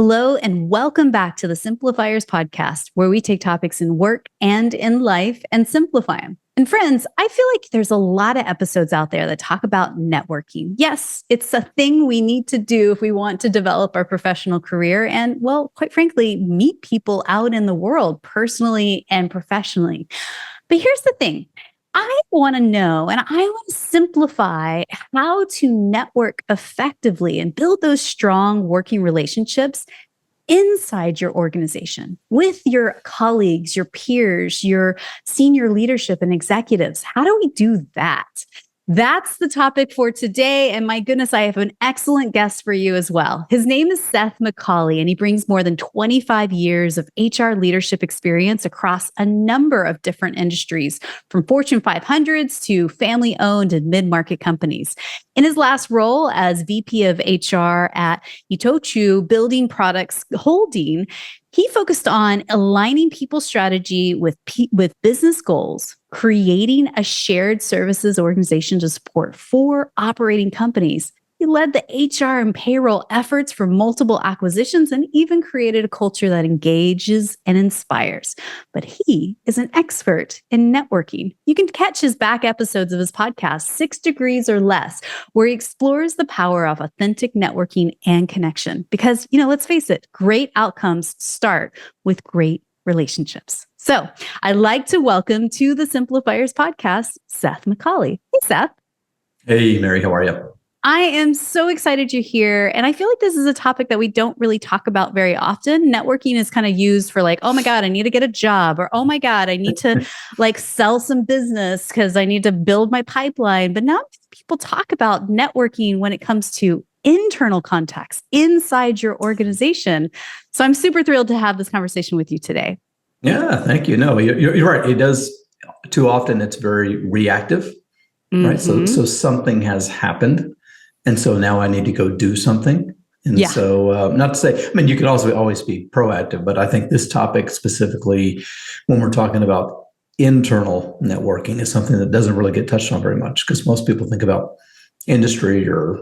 Hello, and welcome back to the Simplifiers podcast, where we take topics in work and in life and simplify them. And friends, I feel like there's a lot of episodes out there that talk about networking. Yes, it's a thing we need to do if we want to develop our professional career and, well, quite frankly, meet people out in the world personally and professionally. But here's the thing. I want to know and I want to simplify how to network effectively and build those strong working relationships inside your organization with your colleagues, your peers, your senior leadership and executives. How do we do that? That's the topic for today. And my goodness, I have an excellent guest for you as well. His name is Seth McColley, and he brings more than 25 years of HR leadership experience across a number of different industries, from Fortune 500s to family-owned and mid-market companies. In his last role as VP of HR at Itochu Building Products Holding, he focused on aligning people's strategy with business goals, creating a shared services organization to support 4 operating companies. He led the HR and payroll efforts for multiple acquisitions and even created a culture that engages and inspires. But he is an expert in networking. You can catch his back episodes of his podcast, 6 Degrees or Less, where he explores the power of authentic networking and connection. Because, let's face it, great outcomes start with great relationships. So I'd like to welcome to the Simplifiers podcast, Seth McColley. Hey, Seth. Hey, Mary, how are you? I am so excited you're here. And I feel like this is a topic that we don't really talk about very often. Networking is kind of used for like, oh my God, I need to get a job, or oh my God, I need to sell some business because I need to build my pipeline. But now people talk about networking when it comes to internal contacts inside your organization. So I'm super thrilled to have this conversation with you today. Yeah, thank you. No, you're right. It does, too often it's very reactive, right? So something has happened. And so now I need to go do something. And so not to say, you could also always be proactive, but I think this topic specifically, when we're talking about internal networking, is something that doesn't really get touched on very much, because most people think about industry or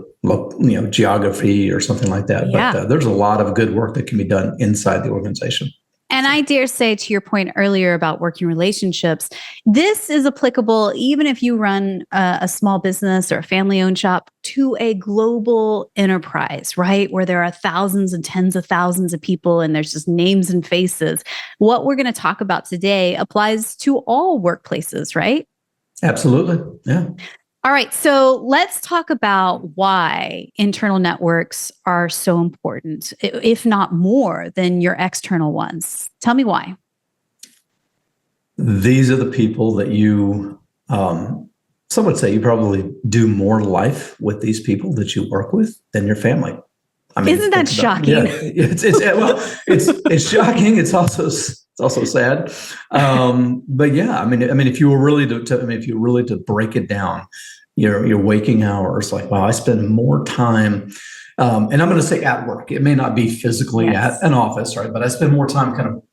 geography or something like that. Yeah. But there's a lot of good work that can be done inside the organization. And I dare say, to your point earlier about working relationships, this is applicable even if you run a small business or a family-owned shop to a global enterprise, right? Where there are thousands and tens of thousands of people and there's just names and faces. What we're going to talk about today applies to all workplaces, right? Absolutely. Yeah. All right, so let's talk about why internal networks are so important, if not more than your external ones. Tell me why. These are the people that you, some would say you probably do more life with these people that you work with than your family. Isn't that shocking? Yeah, it's shocking. It's also sad. But yeah, if you were really to break it down, your waking hours, like, wow, I spend more time, and I'm going to say at work. It may not be physically at an office, right? But I spend more time kind of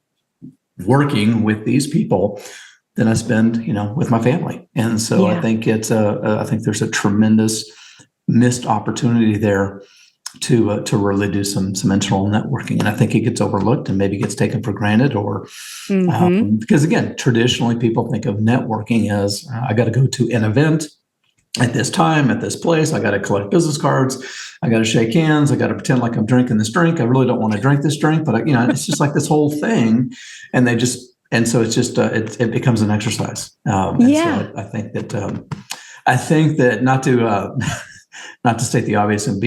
working with these people than I spend, with my family. And so I think I think there's a tremendous missed opportunity there to really do some internal networking. And I think it gets overlooked and maybe gets taken for granted, or because again, traditionally people think of networking as I got to go to an event at this time, at this place. I got to collect business cards. I got to shake hands. I got to pretend like I'm drinking this drink. I really don't want to drink this drink, but it's just like this whole thing. And so it's just, it becomes an exercise. So I think that not to state the obvious and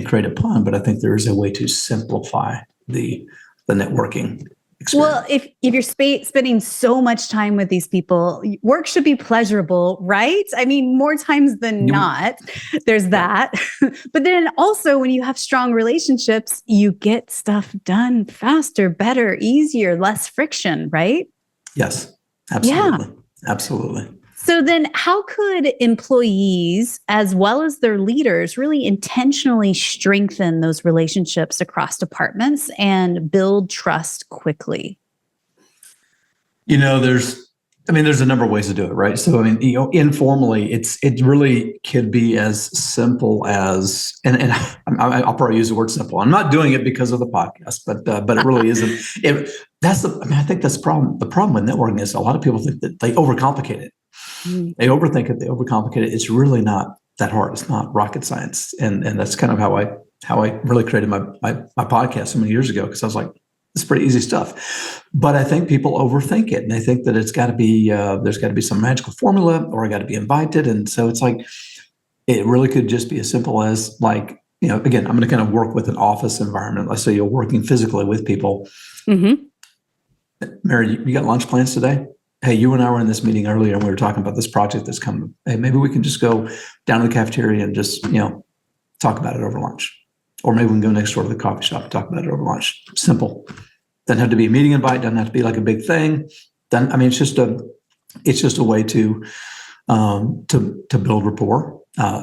create a pun, but I think there is a way to simplify the networking experience. Well, if you're spending so much time with these people, work should be pleasurable, right? More times than not, there's that. But then also when you have strong relationships, you get stuff done faster, better, easier, less friction, right? Yes, absolutely. Yeah. Absolutely. So then how could employees, as well as their leaders, really intentionally strengthen those relationships across departments and build trust quickly? There's I mean, there's a number of ways to do it, right? So, I mean, informally, it really could be as simple as, and I'll probably use the word simple. I'm not doing it because of the podcast, but it really isn't. I think that's the problem. The problem with networking is a lot of people think that they overcomplicate it. They overthink it. They overcomplicate it. It's really not that hard. It's not rocket science, and that's kind of how I really created my podcast so many years ago, because I was like, it's pretty easy stuff. But I think people overthink it, and they think that it's got to be there's got to be some magical formula, or I got to be invited. And so it's like, it really could just be as simple as, like, again, I'm going to kind of work with an office environment. Let's say you're working physically with people. Mm-hmm. Mary, you got lunch plans today? Hey, you and I were in this meeting earlier, and we were talking about this project that's coming. Hey, maybe we can just go down to the cafeteria and just talk about it over lunch. Or maybe we can go next door to the coffee shop and talk about it over lunch. Simple. Doesn't have to be a meeting invite. Doesn't have to be like a big thing. Then, I mean, it's just a way to build rapport,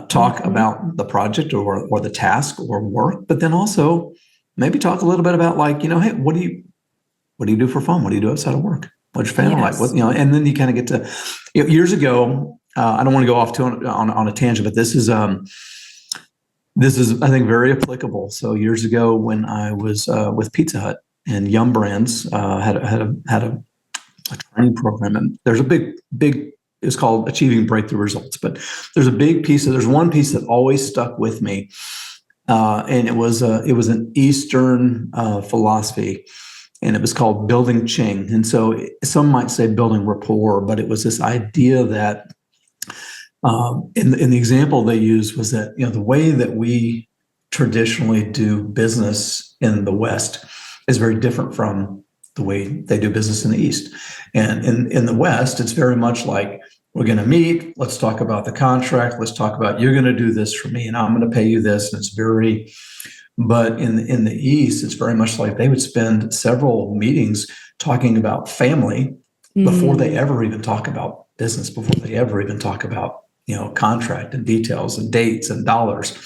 talk about the project or the task or work, but then also maybe talk a little bit about, like, hey, what do you do for fun? What do you do outside of work? What's your family like? What, and then you kind of get to, years ago. I don't want to go off on a tangent, but this is I think very applicable. So years ago, when I was with Pizza Hut and Yum Brands, had a training program, and there's a big. It's called Achieving Breakthrough Results, but there's one piece that always stuck with me, and it was an Eastern philosophy. And it was called building Qing. And so some might say building rapport, but it was this idea that in the example they used was that, the way that we traditionally do business in the West is very different from the way they do business in the East. And in the West, it's very much like, we're going to meet, let's talk about the contract, let's talk about, you're going to do this for me and I'm going to pay you this. And it's very... But in the East, it's very much like they would spend several meetings talking about family before they ever even talk about business, before they ever even talk about, contract and details and dates and dollars.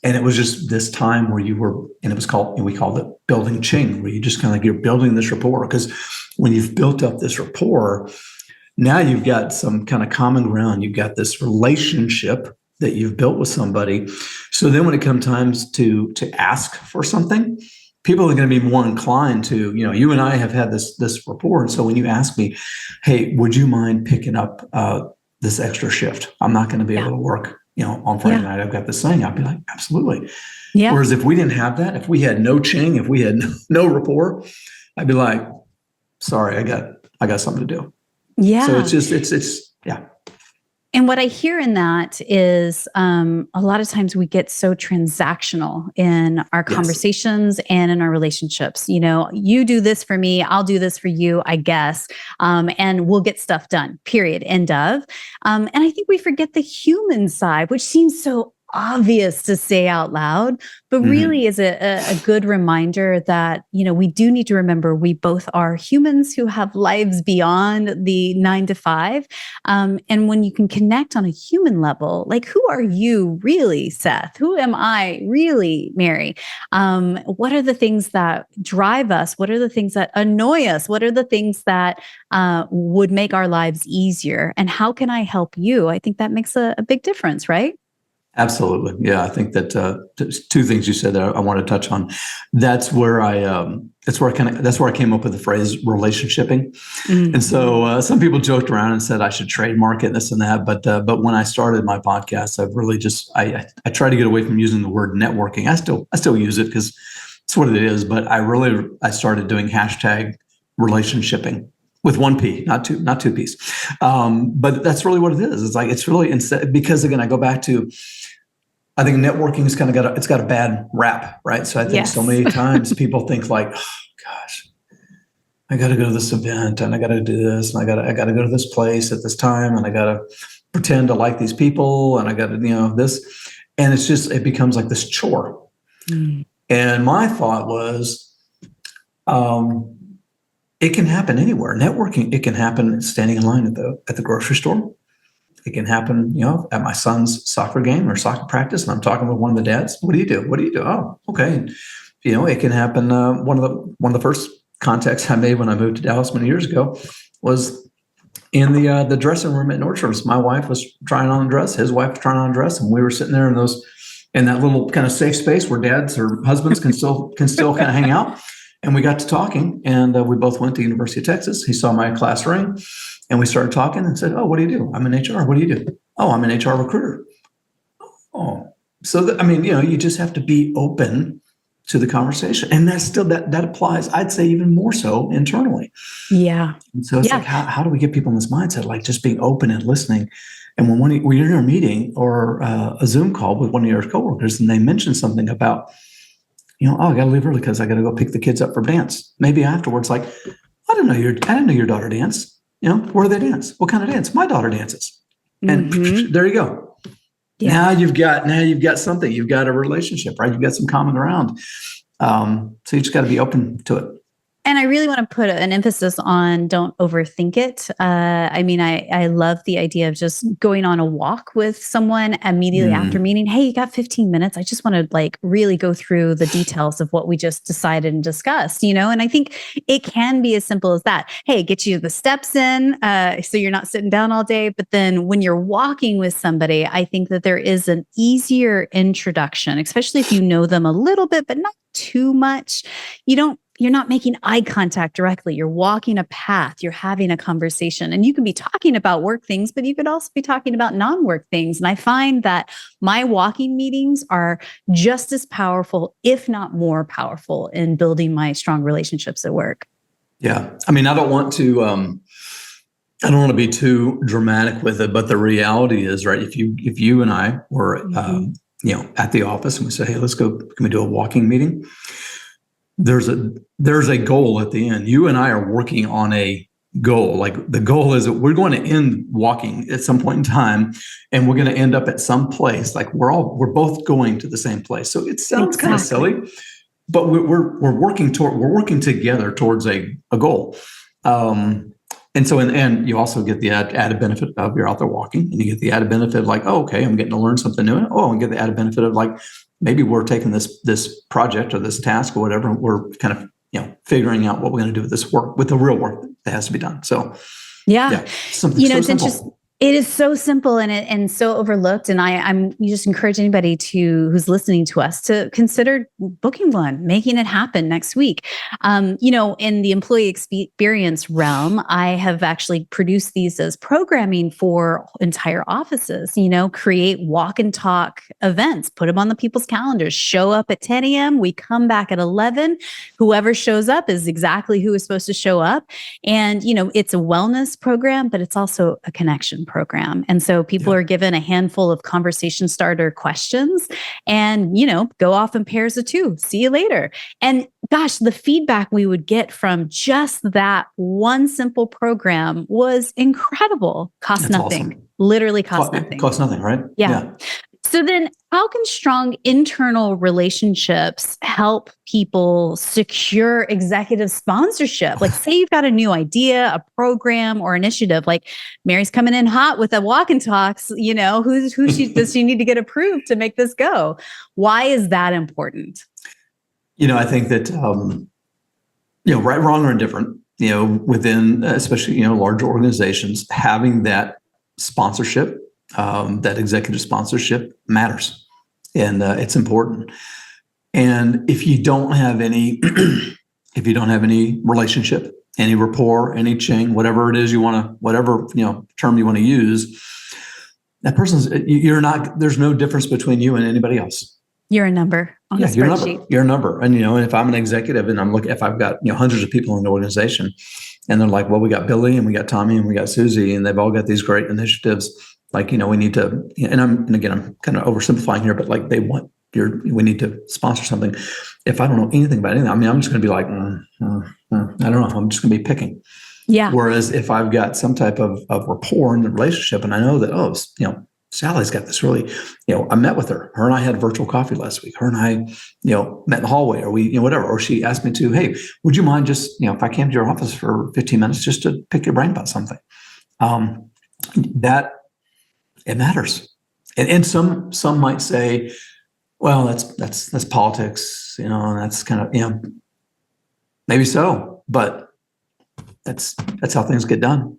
And it was just this time where we called it building Qing, where you just kind of, you're building this rapport. Because when you've built up this rapport, now you've got some kind of common ground. You've got this relationship that you've built with somebody. So then when it comes times to ask for something, people are going to be more inclined to, you and I have had this rapport. And so when you ask me, hey, would you mind picking up this extra shift? I'm not going to be able to work, on Friday night. I've got this thing. I'd be like, absolutely. Yeah. Whereas if we didn't have that, if we had no Qing, if we had no rapport, I'd be like, sorry, I got something to do. Yeah. So it's yeah. And what I hear in that is a lot of times we get so transactional in our conversations and in our relationships. You do this for me, I'll do this for you, I guess, and we'll get stuff done, period, end of. And I think we forget the human side, which seems so obvious to say out loud, but really is a good reminder that, we do need to remember we both are humans who have lives beyond the 9 to 5. And when you can connect on a human level, like, who are you really, Seth? Who am I really, Mary? What are the things that drive us? What are the things that annoy us? What are the things that would make our lives easier? And how can I help you? I think that makes a big difference, right? Absolutely. Yeah. I think that two things you said that I want to touch on. That's where I came up with the phrase relationshiping. Mm-hmm. And so some people joked around and said I should trademark it, this and that. But when I started my podcast, I've really I try to get away from using the word networking. I still use it because it's what it is. But I started doing hashtag relationshiping. With one P, not two P's. But that's really what it is. It's like, it's really because, again, I go back to, I think networking has kind of got a bad rap, right? So I think so many times people think like, oh gosh, I got to go to this event and I got to do this and I got to go to this place at this time and I got to pretend to like these people and I got to this, and it becomes like this chore. And my thought was, it can happen anywhere. Networking, it can happen standing in line at the grocery store. It can happen, at my son's soccer game or soccer practice, and I'm talking with one of the dads. What do you do? What do you do? Oh, okay. It can happen. One of the first contacts I made when I moved to Dallas many years ago was in the dressing room at Nordstrom's. My wife was trying on a dress, his wife was trying on a dress, and we were sitting there in that little kind of safe space where dads or husbands can still kind of hang out. And we got to talking, and we both went to University of Texas. He saw my class ring, and we started talking and said, "Oh, what do you do?" "I'm in HR." "What do you do?" "Oh, I'm an HR recruiter." Oh, so you just have to be open to the conversation, and that's still that applies. I'd say even more so internally. Yeah. And so it's like, how do we get people in this mindset, like just being open and listening? And when you're in a meeting or a Zoom call with one of your coworkers, and they mention something about, oh, I got to leave early because I got to go pick the kids up for dance. Maybe afterwards, like, I didn't know your daughter dance. Where do they dance? What kind of dance? My daughter dances. And there you go. Yeah. Now you've got something. You've got a relationship, right? You've got some common ground. So you just got to be open to it. And I really want to put an emphasis on don't overthink it. I love the idea of just going on a walk with someone immediately after meeting. Hey, you got 15 minutes. I just want to really go through the details of what we just decided and discussed, and I think it can be as simple as that. Hey, get you the steps in so you're not sitting down all day. But then when you're walking with somebody, I think that there is an easier introduction, especially if you know them a little bit, but not too much. You're not making eye contact directly. You're walking a path. You're having a conversation. And you can be talking about work things, but you could also be talking about non-work things. And I find that my walking meetings are just as powerful, if not more powerful, in building my strong relationships at work. Yeah. I don't want to be too dramatic with it, but the reality is, right, if you and I were at the office and we say, hey, let's go, can we do a walking meeting? There's a goal at the end. You and I are working on a goal. Like, the goal is that we're going to end walking at some point in time, and we're going to end up at some place. Like, we're both going to the same place. So it sounds kind of silly, but we're working together towards a goal. And so, and you also get the added benefit of you're out there walking, and you get the added benefit of like, oh, okay, I'm getting to learn something new. Oh, and get the added benefit of like, maybe we're taking this project or this task or whatever, and we're kind of, figuring out what we're going to do with this work, with the real work that has to be done. So, something so it's interesting. It is so simple and so overlooked. And I'm just encourage anybody who's listening to us to consider booking one, making it happen next week. In the employee experience realm, I have actually produced these as programming for entire offices. Create walk and talk events, put them on the people's calendars, show up at 10 a.m. We come back at 11. Whoever shows up is exactly who is supposed to show up. And, it's a wellness program, but it's also a connection program. And so people are given a handful of conversation starter questions and, go off in pairs of two. See you later. And gosh, the feedback we would get from just that one simple program was incredible. Cost nothing. Awesome. Literally cost nothing. Cost nothing, right? Yeah. So then how can strong internal relationships help people secure executive sponsorship? Like, say you've got a new idea, a program or initiative, like Mary's coming in hot with a walk and talks, does she need to get approved to make this go? Why is that important? I think that, right, wrong, or indifferent, within, especially, larger organizations, having that sponsorship, that executive sponsorship matters, and it's important. And if you don't have any, relationship, any rapport, any ching, whatever it is whatever term you want to use, that person's, there's no difference between you and anybody else. You're a number on a spreadsheet. You're a number. And, if I'm an executive and if I've got, hundreds of people in the organization, and they're like, well, we got Billy and we got Tommy and we got Susie, and they've all got these great initiatives. Like, we need to, and again, I'm kind of oversimplifying here, but like we need to sponsor something. If I don't know anything about anything, I'm just going to be like, I don't know. I'm just going to be picking. Yeah. Whereas if I've got some type of rapport in the relationship, and I know that, Sally's got this really, I met with her. Her and I had virtual coffee last week. Her and I, met in the hallway, or we, whatever. Or she asked me to, hey, would you mind just, if I came to your office for 15 minutes just to pick your brain about something? That it matters. And some might say, well, that's politics, and that's kind of, maybe so. But that's how things get done.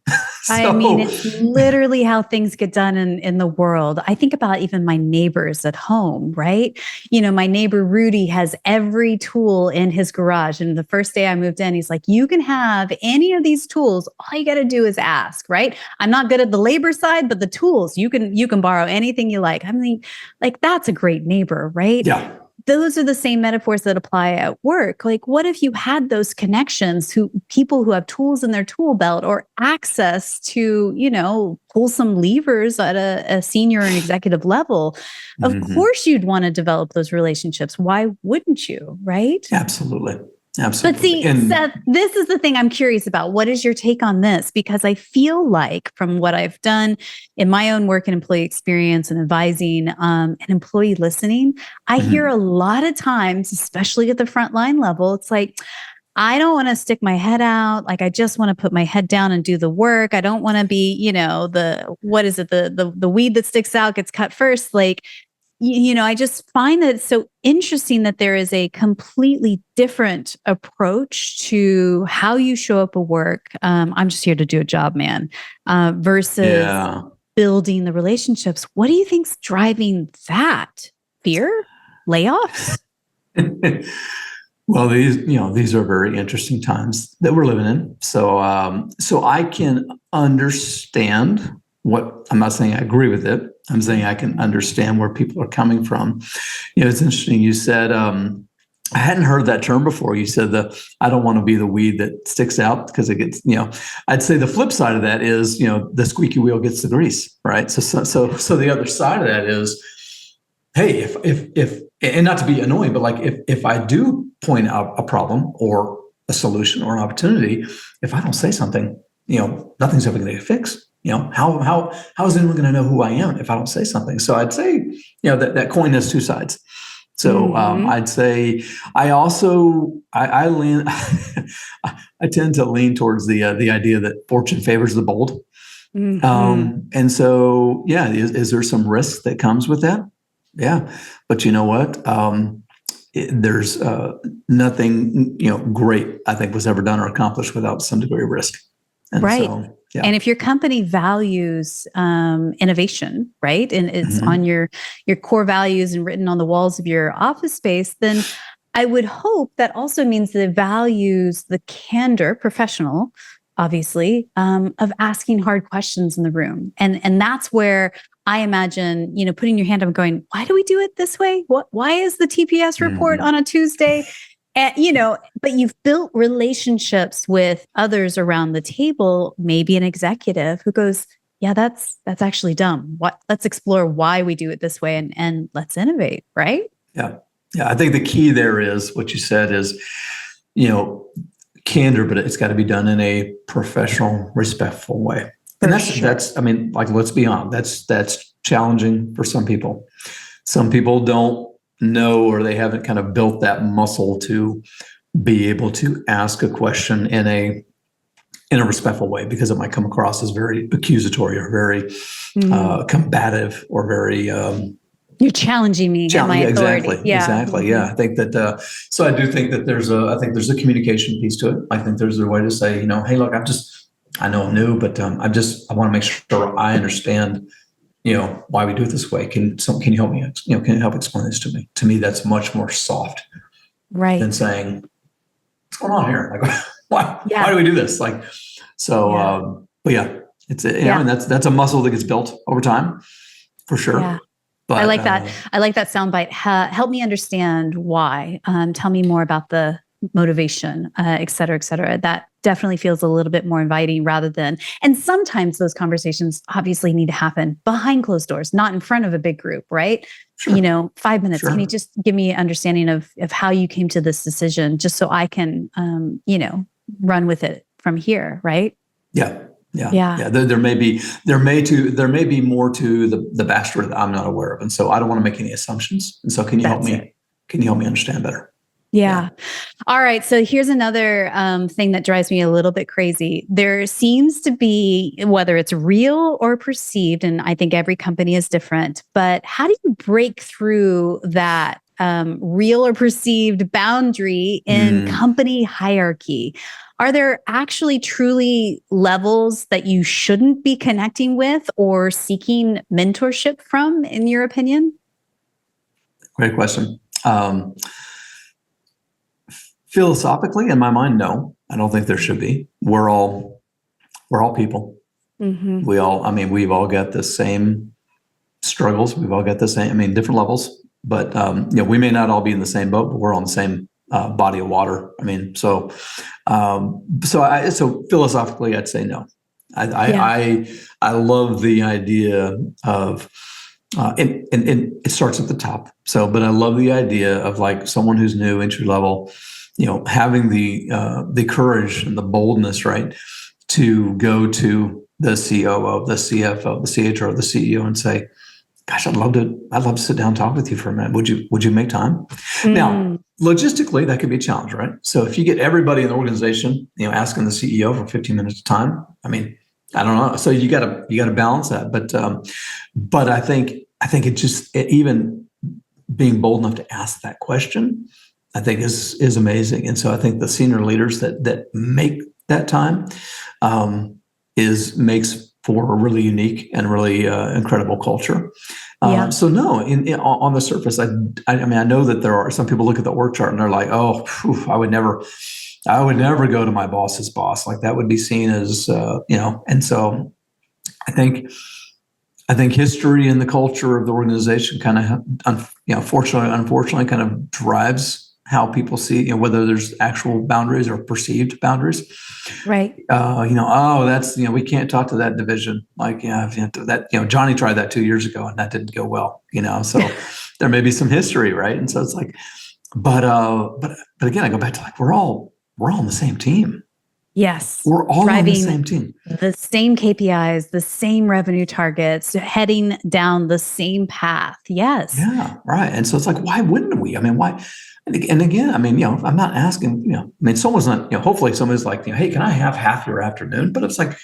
I mean, it's literally how things get done in the world. I think about even my neighbors at home, right? My neighbor Rudy has every tool in his garage. And the first day I moved in, he's like, you can have any of these tools. All you got to do is ask, right? I'm not good at the labor side, but the tools, you can borrow anything you like. I mean, like, that's a great neighbor, right? Yeah. Those are the same metaphors that apply at work. Like, what if you had those connections people who have tools in their tool belt or access to, pull some levers at a senior and executive level? Of course, you'd want to develop those relationships. Why wouldn't you? Right? Absolutely. But see, Seth, this is the thing I'm curious about. What is your take on this? Because I feel like from what I've done in my own work and employee experience and advising and employee listening, I hear a lot of times, especially at the frontline level, it's like, I don't want to stick my head out. Like, I just want to put my head down and do the work. I don't want to be, the weed that sticks out gets cut first. Like, I just find that it's so interesting that there is a completely different approach to how you show up at work. I'm just here to do a job, man, versus building the relationships. What do you think's driving that? Fear? Layoffs? Well, these are very interesting times that we're living in. So I can understand what, I'm not saying I agree with it. I'm saying I can understand where people are coming from. It's interesting. You said, I hadn't heard that term before. You said I don't want to be the weed that sticks out because it gets, I'd say the flip side of that is, the squeaky wheel gets the grease, right? So the other side of that is, hey, if and not to be annoying, but like if I do point out a problem or a solution or an opportunity, if I don't say something, nothing's ever going to get fixed. How is anyone going to know who I am if I don't say something? So I'd say, that coin has two sides. So I'd say I also I lean I tend to lean towards the idea that fortune favors the bold. And so is there some risk that comes with that? Yeah, but you know what? There's nothing great I think was ever done or accomplished without some degree of risk. And right. So, yeah. And if your company values innovation, right, and it's on your core values and written on the walls of your office space, then I would hope that also means that it values the candor, professional, obviously, of asking hard questions in the room. And that's where I imagine, putting your hand up and going, why do we do it this way? Why is the TPS report on a Tuesday? And, but you've built relationships with others around the table, maybe an executive who goes, yeah, that's actually dumb. Let's explore why we do it this way and let's innovate, right? Yeah. Yeah. I think the key there is what you said is, candor, but it's got to be done in a professional, respectful way. And that's, I mean, like, let's be honest, that's challenging for some people. Some people don't know, or they haven't kind of built that muscle to be able to ask a question in a respectful way, because it might come across as very accusatory or very combative or very you're challenging me at my authority. Exactly. Yeah. I think that so I do think that there's a communication piece to it. I think there's a way to say, hey, look, I know I'm new, but I want to make sure I understand why we do it this way. Can you help me? Can you help explain this to me? To me, that's much more soft, right, than saying, "What's going on here? Like, why do we do this?" Like, so, but it's and that's a muscle that gets built over time, for sure. Yeah. But, I like that. I like that soundbite. Help me understand why. Tell me more about the motivation, et cetera, et cetera. That definitely feels a little bit more inviting rather than, and sometimes those conversations obviously need to happen behind closed doors, not in front of a big group, right? Sure. 5 minutes. Sure. Can you just give me an understanding of how you came to this decision, just so I can, run with it from here, right? Yeah. There may be more to the backstory that I'm not aware of, and so I don't want to make any assumptions. And so, can you help me? Can you help me understand better? Yeah. All right. So here's another thing that drives me a little bit crazy. There seems to be, whether it's real or perceived, and I think every company is different, but how do you break through that real or perceived boundary in company hierarchy? Are there actually truly levels that you shouldn't be connecting with or seeking mentorship from, in your opinion? Great question. Philosophically, in my mind, no, I don't think there should be. We're all people. Mm-hmm. We've all got the same struggles. We've all got the same, different levels, but we may not all be in the same boat, but we're on the same body of water. So philosophically, I'd say no. I love the idea of, and it starts at the top. But I love the idea of like someone who's new, entry level, having the courage and the boldness, right, to go to the COO, the CFO, the CHRO, the CEO, and say, "Gosh, I'd love to sit down and talk with you for a minute. Would you make time?" Now, logistically, that could be a challenge, right? So if you get everybody in the organization, asking the CEO for 15 minutes of time, I don't know. So you got to balance that. But I think even being bold enough to ask that question, I think is amazing. And so I think the senior leaders that make that time makes for a really unique and really incredible culture. So no, on the surface, I know that there are some people look at the org chart and they're like, "Oh, I would never go to my boss's boss. Like that would be seen as, And so I think history and the culture of the organization kind of, unfortunately, kind of drives how people see, whether there's actual boundaries or perceived boundaries. Right. That's, we can't talk to that division. Like, Johnny tried that 2 years ago and that didn't go well, so there may be some history. Right. And so it's like, but again, I go back to like, we're all on the same team. Yes. We're all on the same team. The same KPIs, the same revenue targets, heading down the same path. Yes. Yeah. Right. And so it's like, why wouldn't we? Why? And again, I'm not asking, someone's not, hopefully somebody's like, "Hey, can I have half your afternoon?" But it's like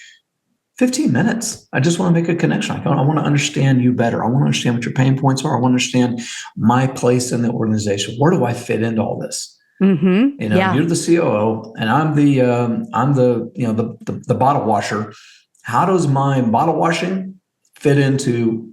15 minutes. I just want to make a connection. I want to understand you better. I want to understand what your pain points are. I want to understand my place in the organization. Where do I fit into all this? Mm-hmm. You're the COO and I'm the bottle washer. How does my bottle washing fit into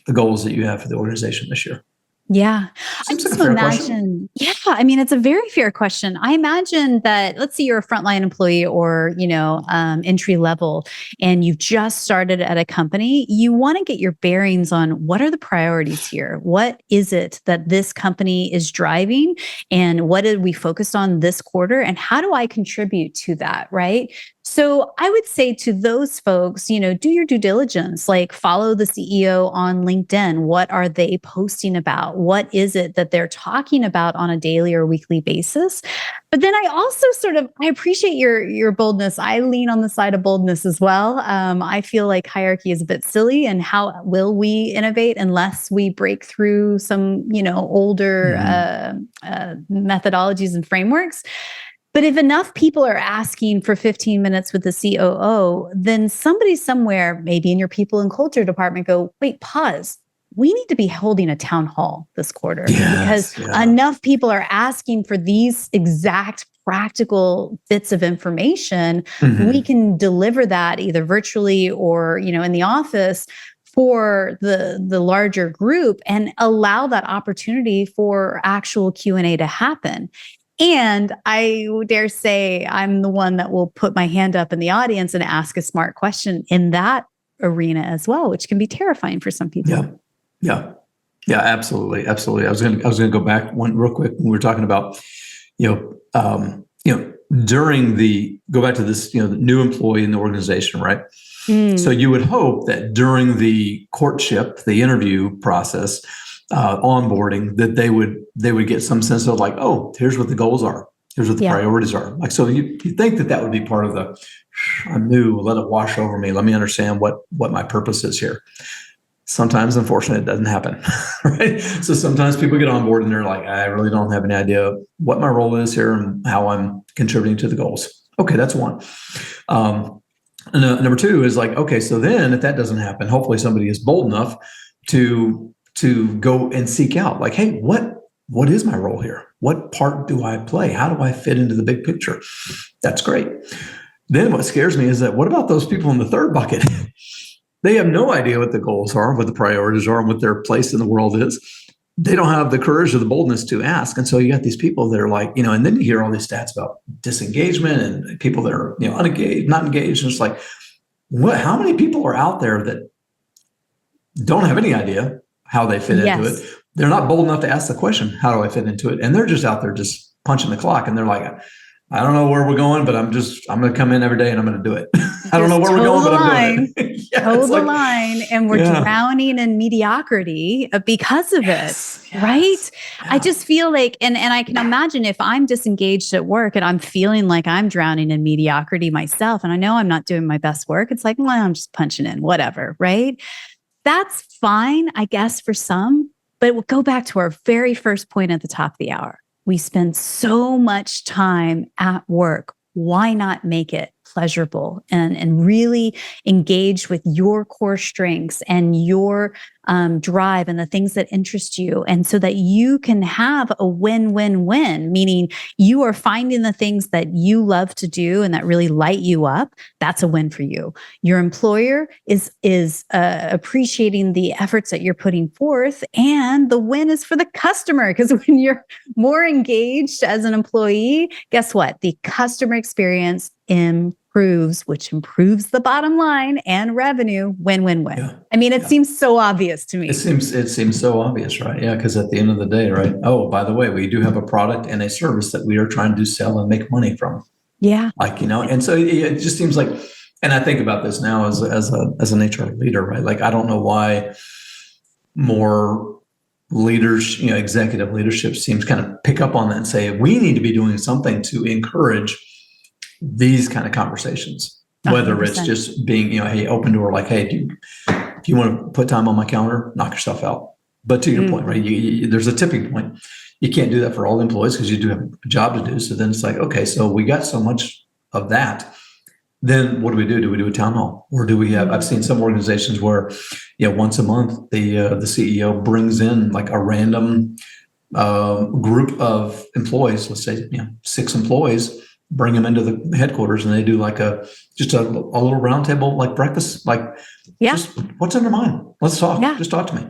the goals that you have for the organization this year? Yeah. Seems like a fair question. Yeah. It's a very fair question. I imagine that, let's say you're a frontline employee or, entry level, and you've just started at a company, you want to get your bearings on what are the priorities here? What is it that this company is driving? And what did we focus on this quarter? And how do I contribute to that? Right. So I would say to those folks, do your due diligence, like follow the CEO on LinkedIn. What are they posting about? What is it that they're talking about on a daily or weekly basis? But then I also I appreciate your boldness. I lean on the side of boldness as well. I feel like hierarchy is a bit silly, and how will we innovate unless we break through some, older methodologies and frameworks? But if enough people are asking for 15 minutes with the COO, then somebody somewhere, maybe in your people and culture department, go, "Wait, pause. We need to be holding a town hall this quarter because enough people are asking for these exact practical bits of information. Mm-hmm. We can deliver that either virtually or, in the office for the larger group and allow that opportunity for actual Q&A to happen." And I dare say I'm the one that will put my hand up in the audience and ask a smart question in that arena as well, which can be terrifying for some people. Yeah, absolutely. I was going to go back one real quick when we were talking about, go back to this, the new employee in the organization, right? So you would hope that during the courtship, the interview process, onboarding, that they would get some sense of like, oh, here's what the goals are. Here's what the priorities are. Like, so you think that would be part of the, I'm new, let it wash over me. Let me understand what my purpose is here. Sometimes, unfortunately, it doesn't happen, right? So sometimes people get on board and they're like, I really don't have any idea what my role is here and how I'm contributing to the goals. Okay, that's one. And number two is like, okay, so then if that doesn't happen, hopefully somebody is bold enough to go and seek out like, hey, what what is my role here? What part do I play? How do I fit into the big picture? That's great. Then what scares me is that what about those people in the third bucket? They have no idea what the goals are, what the priorities are, and what their place in the world is. They don't have the courage or the boldness to ask. And so you got these people that are like, and then you hear all these stats about disengagement and people that are, unengaged, not engaged. And it's like, how many people are out there that don't have any idea how they fit into it? They're not bold enough to ask the question, how do I fit into it? And they're just out there just punching the clock. And they're like, I don't know where we're going, but I'm going to come in every day and I'm going to do it. I don't know where we're going, but I'm doing it. Toe the line. And we're drowning in mediocrity because of it. Right? Yeah. I just feel like, and I can imagine if I'm disengaged at work and I'm feeling like I'm drowning in mediocrity myself, and I know I'm not doing my best work, it's like, well, I'm just punching in, whatever. Right? That's fine, I guess, for some, but we'll go back to our very first point at the top of the hour. We spend so much time at work. Why not make it pleasurable and really engage with your core strengths and your drive and the things that interest you, and so that you can have a win-win-win, meaning you are finding the things that you love to do and that really light you up. That's a win for you. Your employer is appreciating the efforts that you're putting forth, and the win is for the customer, because when you're more engaged as an employee, guess what? The customer experience improves, which improves the bottom line and revenue. Win-win-win. Yeah. I mean, it seems so obvious to me. It seems so obvious, right? Yeah, because at the end of the day, right? Oh, by the way, we do have a product and a service that we are trying to sell and make money from. Yeah, and so it just seems like, and I think about this now as an HR leader, right? Like, I don't know why more leaders, executive leadership seems kind of pick up on that and say, we need to be doing something to encourage these kind of conversations, whether 100%. It's just being, hey, open door, like, hey, if you want to put time on my calendar, knock yourself out. But to your point, right, there's a tipping point. You can't do that for all employees because you do have a job to do. So then it's like, okay, so we got so much of that. Then what do we do? Do we do a town hall? Or do we have, I've seen some organizations where, once a month, the CEO brings in like a random group of employees, let's say, 6 employees, bring them into the headquarters, and they do like just a little round table, like breakfast, like, just what's on your mind? Let's talk. Yeah. Just talk to me.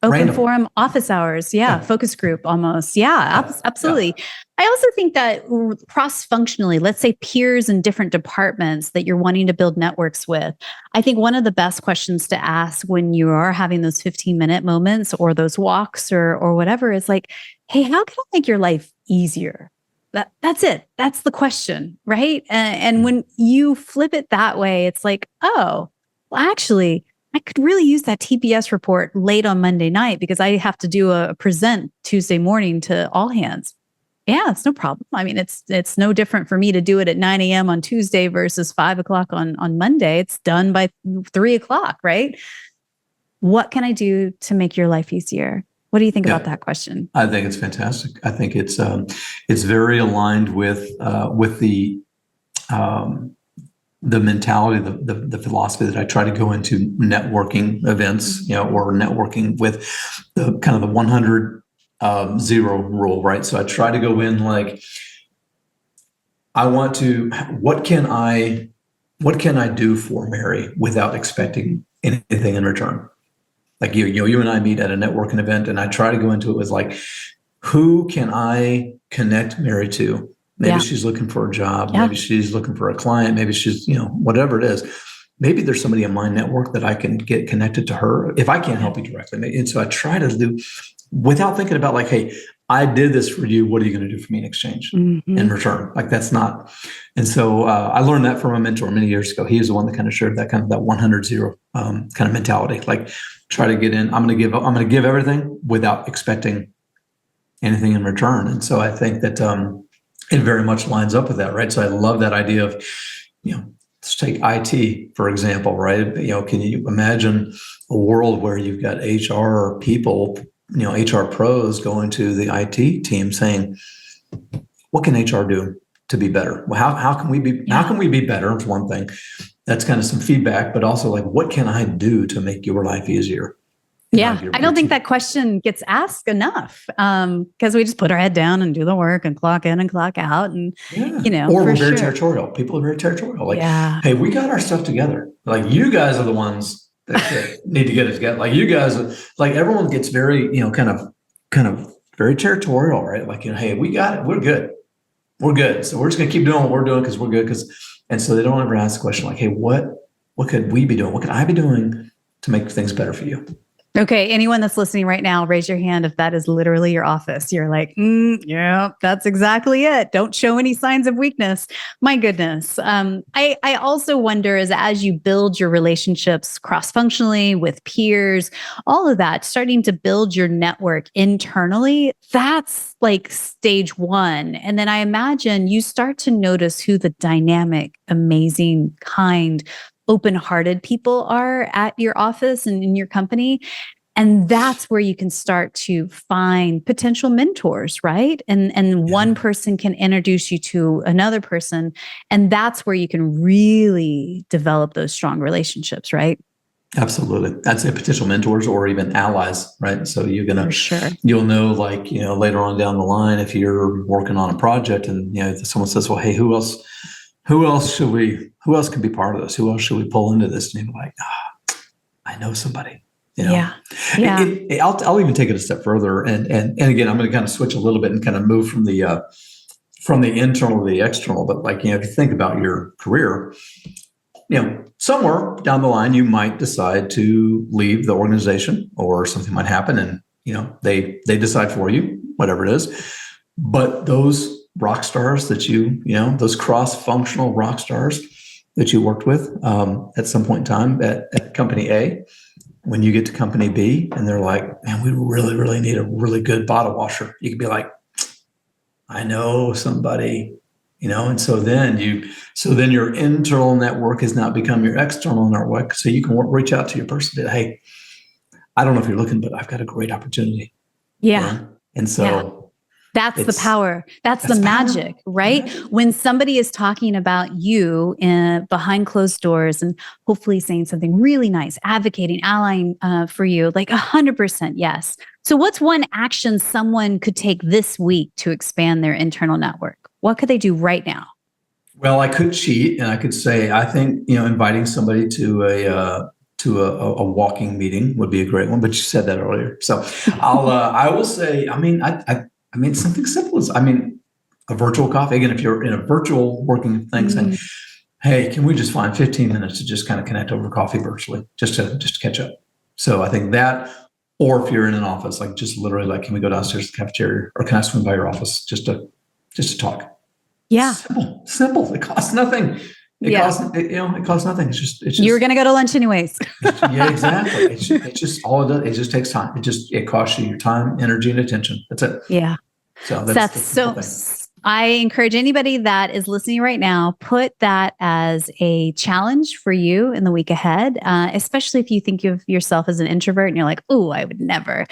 Open Random. Forum, office hours. Yeah. Focus group almost. Yeah, absolutely. Yeah. I also think that cross-functionally, let's say peers in different departments that you're wanting to build networks with, I think one of the best questions to ask when you are having those 15-minute moments or those walks or whatever is like, hey, how can I make your life easier? That's it. That's the question, right? And when you flip it that way, it's like, oh, well, actually, I could really use that TPS report late on Monday night because I have to do a present Tuesday morning to all hands. Yeah, it's no problem. I mean, it's no different for me to do it at 9 a.m. on Tuesday versus 5 o'clock on Monday. It's done by 3 o'clock, right? What can I do to make your life easier? What do you think about that question? I think it's fantastic. I think it's very aligned with the mentality, the philosophy that I try to go into networking events, or networking with the kind of the 100 0 rule, right? So I try to go in like, what can I do for Mary without expecting anything in return? Like you and I meet at a networking event, and I try to go into it with like, who can I connect Mary to? Maybe she's looking for a job. Yeah. Maybe she's looking for a client. Maybe she's, whatever it is. Maybe there's somebody in my network that I can get connected to her if I can't help you directly. And so I try to do, without thinking about like, hey, I did this for you. What are you going to do for me in exchange, in return? Like that's not. And so I learned that from a mentor many years ago. He was the one that kind of shared that 100-0 kind of mentality. Like try to get in. I'm going to give everything without expecting anything in return. And so I think that it very much lines up with that, right? So I love that idea of, let's take IT, for example, right? Can you imagine a world where you've got HR people, HR pros going to the IT team saying, what can HR do to be better? Well, how can we be better? It's one thing. That's kind of some feedback, but also like, what can I do to make your life easier? Yeah, I don't think that question gets asked enough because we just put our head down and do the work and clock in and clock out. And, or we're very territorial. People are very territorial. Like, hey, we got our stuff together. Like, you guys are the ones that need to get it together. Like, you guys, like, everyone gets very, kind of very territorial, right? Like, hey, we got it. We're good. We're good. So we're just going to keep doing what we're doing because we're good. And so they don't ever ask the question like, hey, what could we be doing? What could I be doing to make things better for you? Okay. Anyone that's listening right now, raise your hand if that is literally your office. You're like, yeah, that's exactly it. Don't show any signs of weakness. My goodness. I also wonder as you build your relationships cross-functionally with peers, all of that, starting to build your network internally, that's like stage one. And then I imagine you start to notice who the dynamic, amazing, kind, open-hearted people are at your office and in your company. And that's where you can start to find potential mentors, right? And one person can introduce you to another person. And that's where you can really develop those strong relationships, right? Absolutely. I'd say potential mentors or even allies, right? So you'll know, like, later on down the line, if you're working on a project and, someone says, well, hey, who else can be part of this? Who else should we pull into this? And you're like, I know somebody, Yeah. I'll even take it a step further. And again, I'm going to kind of switch a little bit and kind of move from the internal to the external. But like, if you think about your career, somewhere down the line, you might decide to leave the organization or something might happen and, they decide for you, whatever it is. But those rock stars that those cross-functional rock stars that you worked with at some point in time at company A, when you get to company B and they're like, man, we really, really need a really good bottle washer. You could be like, I know somebody, and so then your internal network has not become your external network. So you can reach out to your person that, hey, I don't know if you're looking, but I've got a great opportunity. Yeah. And so that's the power. That's the magic, right? Yeah. When somebody is talking about you behind closed doors and hopefully saying something really nice, advocating, allying for you, like 100% yes. So what's one action someone could take this week to expand their internal network? What could they do right now? Well, I could cheat and I could say, I think, inviting somebody to a walking meeting would be a great one, but you said that earlier. So I will say, I mean, something simple as, a virtual coffee. Again, if you're in a virtual working thing, saying, hey, can we just find 15 minutes to just kind of connect over coffee virtually, just to catch up? So I think that, or if you're in an office, like just literally like, can we go downstairs to the cafeteria or can I swing by your office just to talk? Yeah. Simple. It costs nothing. It costs nothing. It's just you were going to go to lunch anyways. Yeah, exactly. It's just all it does. It just takes time. It costs you your time, energy, and attention. That's it. Yeah. So I encourage anybody that is listening right now, put that as a challenge for you in the week ahead, especially if you think of yourself as an introvert and you're like, oh, I would never.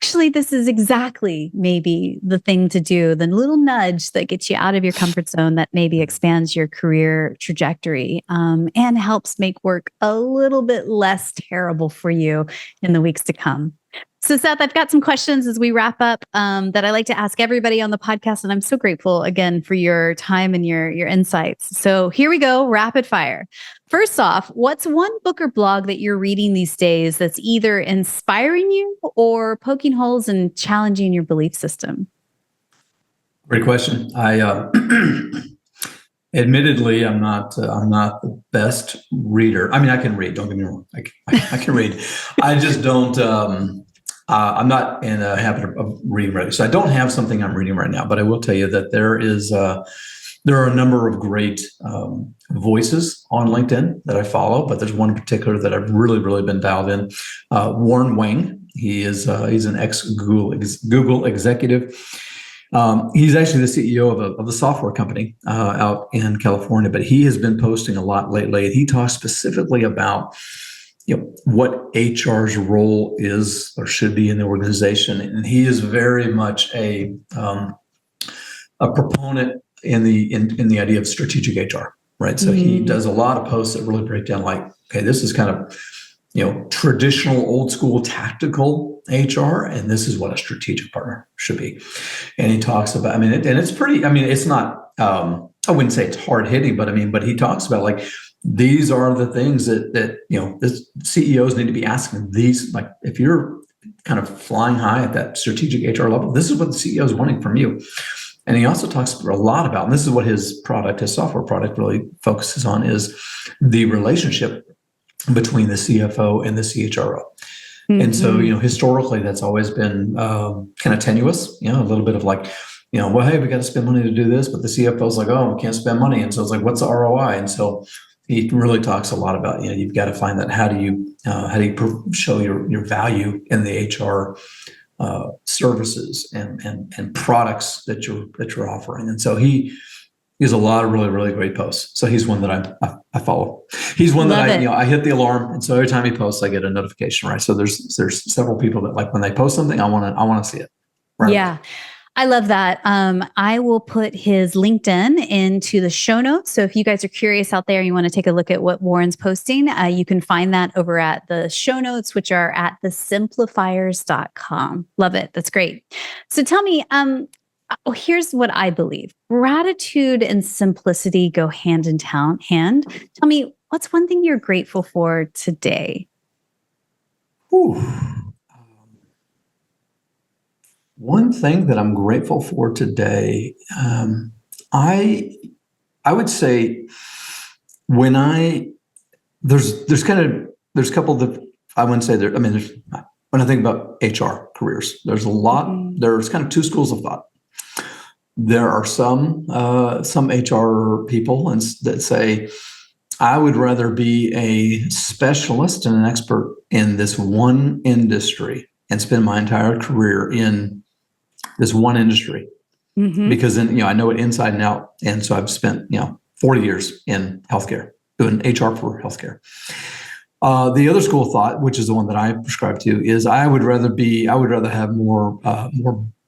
Actually, this is exactly maybe the thing to do, the little nudge that gets you out of your comfort zone that maybe expands your career trajectory and helps make work a little bit less terrible for you in the weeks to come. So Seth, I've got some questions as we wrap up that I like to ask everybody on the podcast. And I'm so grateful again for your time and your insights. So here we go, rapid fire. First off, what's one book or blog that you're reading these days that's either inspiring you or poking holes and challenging your belief system? Great question. Admittedly, I'm not the best reader. I can read. Don't get me wrong. I can read. I just don't. I'm not in a habit of reading right. So I don't have something I'm reading right now. But I will tell you that there are a number of great voices on LinkedIn that I follow. But there's one in particular that I've really, really been dialed in. Warren Wang. He's an ex-Google executive. He's actually the CEO of a software company out in California, but he has been posting a lot lately. And he talks specifically about what HR's role is or should be in the organization, and he is very much a proponent in the idea of strategic HR. Right, so he does a lot of posts that really break down like, okay, this is kind of traditional, old school, tactical HR, and this is what a strategic partner should be. And he talks about, and it's pretty, it's not, I wouldn't say it's hard hitting, but he talks about like, these are the things that this CEOs need to be asking. These, like, if you're kind of flying high at that strategic HR level, this is what the CEO is wanting from you. And he also talks a lot about, and this is what his software product really focuses on, is the relationship between the CFO and the CHRO. Mm-hmm. And so, historically, that's always been kind of tenuous, a little bit of like, well, hey, we got to spend money to do this, but the CFO's like, oh, we can't spend money. And so it's like, what's the ROI? And so he really talks a lot about, you've got to find that how do you show your value in the HR services and products that you're offering. And so he has a lot of really, really great posts. So he's one that I follow. He's one that I hit the alarm, and so every time he posts, I get a notification. Right. So there's several people that, like, when they post something, I want to see it. Right. Yeah. I love that. I will put his LinkedIn into the show notes. So if you guys are curious out there, you want to take a look at what Warren's posting, you can find that over at the show notes, which are at thesimplifiers.com. Love it. That's great. So tell me, here's what I believe. Gratitude and simplicity go hand in hand. Tell me, what's one thing you're grateful for today? One thing that I'm grateful for today, I would say when there's a couple that I wouldn't say there. When I think about HR careers, there's a lot. There's kind of two schools of thought. There are some HR people that say, I would rather be a specialist and an expert in this one industry and spend my entire career in this one industry, because then, I know it inside and out. And so I've spent, 40 years in healthcare, doing HR for healthcare. The other school of thought, which is the one that I prescribe to, is I would rather have more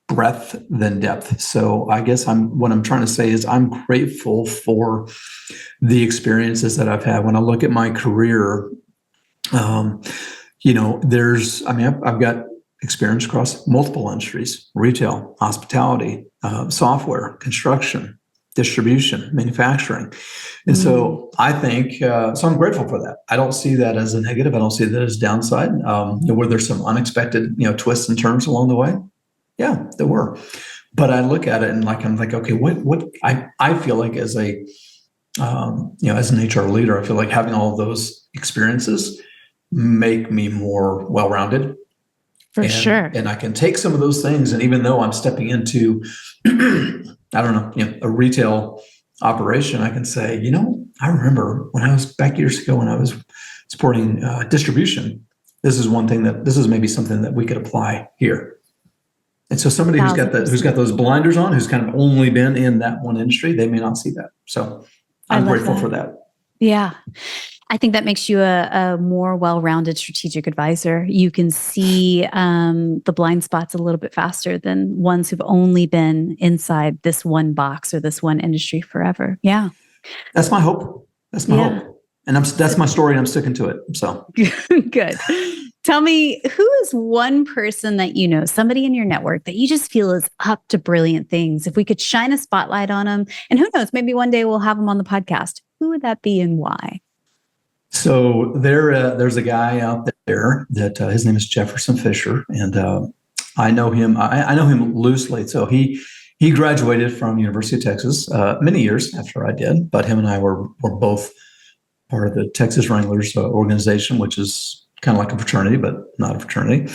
breadth than depth. So I guess what I'm trying to say is I'm grateful for the experiences that I've had. When I look at my career, I've got experience across multiple industries: retail, hospitality, software, construction, distribution, manufacturing. And so I think, so I'm grateful for that. I don't see that as a negative. I don't see that as downside. Were there some unexpected, twists and turns along the way? Yeah, there were. But I look at it and I'm like, okay, what I feel like as as an HR leader, I feel like having all of those experiences make me more well-rounded. For sure. And I can take some of those things, and even though I'm stepping into, a retail operation, I can say, I remember when I was back years ago when I was supporting distribution, this is maybe something that we could apply here. And so somebody who's got those blinders on, who's kind of only been in that one industry, they may not see that. So I'm grateful for that. Yeah. I think that makes you a more well-rounded strategic advisor. You can see the blind spots a little bit faster than ones who've only been inside this one box or this one industry forever. Yeah. That's my hope. That's my hope. And that's my story, and I'm sticking to it. So good. Tell me, who is one person that somebody in your network that you just feel is up to brilliant things? If we could shine a spotlight on them, and who knows, maybe one day we'll have them on the podcast. Who would that be and why? So there's a guy out there that his name is Jefferson Fisher, and I know him. I know him loosely. So he graduated from University of Texas many years after I did, but him and I were both part of the Texas Wranglers organization, which is kind of like a fraternity, but not a fraternity.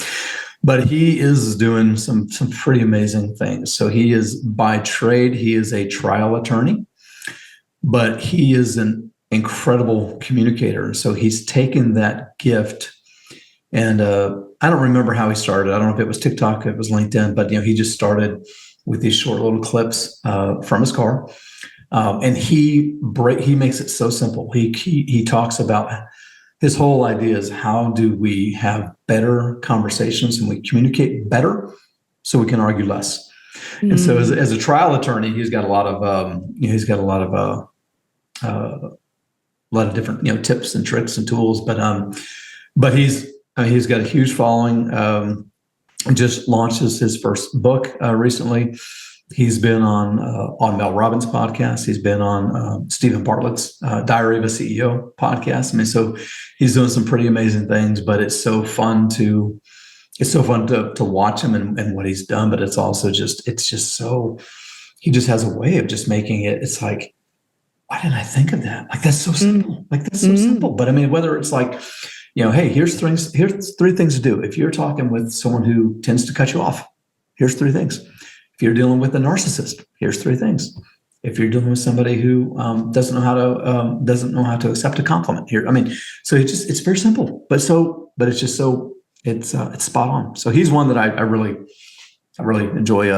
But he is doing some pretty amazing things. So he is, by trade, he is a trial attorney, but he is an incredible communicator. So he's taken that gift, and I don't remember how he started. I don't know if it was TikTok, it was LinkedIn, but he just started with these short little clips from his car, and he makes it so simple. He talks about his whole idea is, how do we have better conversations and we communicate better so we can argue less. And so as a trial attorney, he's got a lot of different, tips and tricks and tools. But but he's got a huge following. Just launched his first book recently. He's been on Mel Robbins' podcast. He's been on Stephen Bartlett's Diary of a CEO podcast. I mean, so he's doing some pretty amazing things. But it's so fun to watch him and what he's done. But it's just so, he just has a way of just making it. It's like, why didn't I think of that? Like, that's so simple. Like, that's so simple. But I mean, whether it's like, hey, here's three things to do. If you're talking with someone who tends to cut you off, here's three things. If you're dealing with a narcissist, here's three things. If you're dealing with somebody who doesn't know how to accept a compliment, here. I mean, so it's very simple, but it's just so it's spot on. So he's one that I really enjoy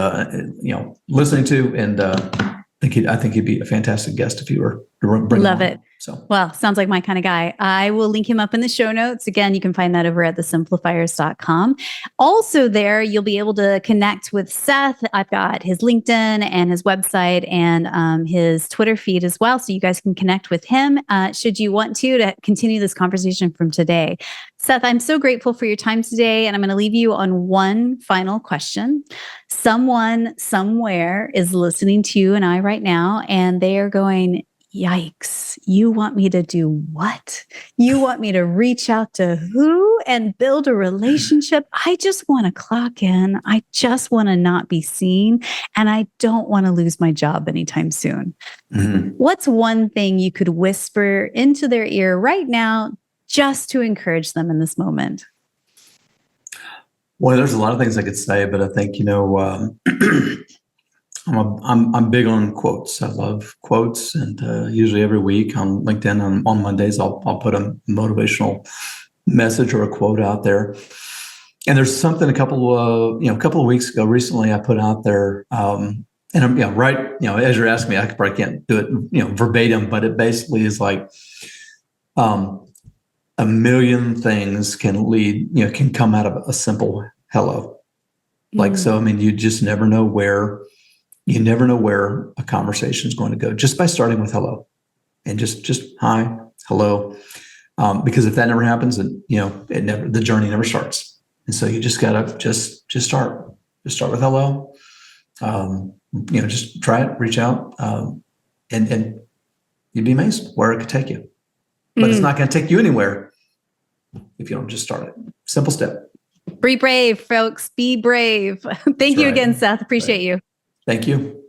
listening to, and I think he'd be a fantastic guest if you were to bring him Love on. it. So, well, sounds like my kind of guy. I will link him up in the show notes. Again, you can find that over at thesimplifiers.com. Also there, you'll be able to connect with Seth. I've got his LinkedIn and his website and his Twitter feed as well. So you guys can connect with him should you want to continue this conversation from today. Seth, I'm so grateful for your time today. And I'm going to leave you on one final question. Someone somewhere is listening to you and I right now, and they are going, yikes, you want me to do what? You want me to reach out to who and build a relationship? I just want to clock in. I just want to not be seen. And I don't want to lose my job anytime soon. Mm-hmm. What's one thing you could whisper into their ear right now just to encourage them in this moment? Well, there's a lot of things I could say, but I think, I'm big on quotes. I love quotes, and usually every week on LinkedIn on Mondays, I'll put a motivational message or a quote out there. And there's something a couple of weeks ago, recently, I put out there, and I'm as you're asking me, I probably can't do it verbatim, but it basically is like a million things can come out of a simple hello. Like, so, I mean, you just never know where a conversation is going to go just by starting with hello, and just hi, hello. Because if that never happens, then, the journey never starts. And so you just gotta just start with hello. Just try it, reach out, and you'd be amazed where it could take you. But it's not going to take you anywhere if you don't just start it. Simple step. Be brave, folks. Be brave. Thank you again, Seth. Appreciate you. Thank you.